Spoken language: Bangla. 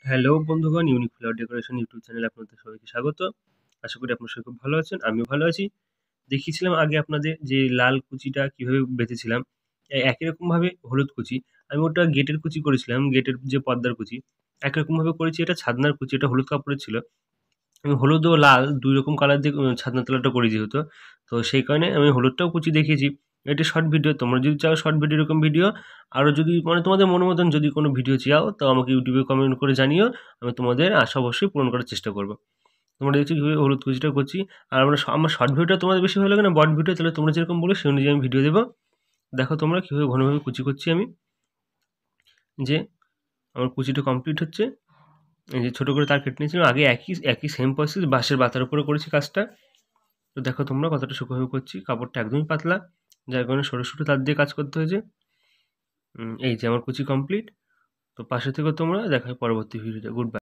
হ্যালো বন্ধুগণ, ইউনিক ফ্লাওয়ার ডেকোরেশন ইউটিউব চ্যানেলে আপনাদের সবাইকে স্বাগত। আশা করি আপনারা সবাই খুব ভালো আছেন, আমিও ভালো আছি। দেখিয়েছিলাম আগে আপনাদের যে লাল কুচিটা কিভাবে বেঁধেছিলাম, একই রকমভাবে হলুদ কুচি। আমি ওটা গেটের কুচি করেছিলাম, গেটের যে পর্দার কুচি। একই রকমভাবে করেছি, এটা ছাদনার কুচি, এটা হলুদ কাপড়ের ছিল। আমি হলুদ ও লাল ২ রকম কালার দিয়ে ছাদনা তলাটা করি যেহেতু, তো সেই কারণে আমি হলুদটাও কুচি দেখিয়েছি। এটি শর্ট ভিডিও। তোমরা যদি চাও শর্ট ভিডিও এরকম ভিডিও, আরও যদি মানে তোমাদের মন মতন যদি কোনো ভিডিও চাও, তো আমাকে ইউটিউবে কমেন্ট করে জানিও। আমি তোমাদের আশা অবশ্যই পূরণ করার চেষ্টা করব। তোমরা দেখছো কীভাবে হলুদ কুচিটা করছি। আর আমার শর্ট ভিডিওটা তোমাদের বেশি ভালো লাগে না বড় ভিডিও? তাহলে তোমরা যেরকম বলো সেই অনুযায়ী আমি ভিডিও দেবো। দেখো তোমরা কীভাবে ঘনভাবে কুচি করছি আমি। যে আমার কুচিটা কমপ্লিট হচ্ছে। এই যে ছোটো করে তার কেটে নিয়েছিলাম আগে, একই সেম প্রসেস বাঁশের বাতার উপরে করেছি কাজটা। তো দেখো তোমরা কতটা সূক্ষ্মভাবে করছি। কাপড়টা একদমই পাতলা, যার কারণে সরু সরু তার দিয়ে কাজ করতে হয়েছে। এই যে আমার কুচি কমপ্লিট। তো পাশে থেকেও তোমরা, দেখা হয় পরবর্তী ভিডিওতে। Good bye.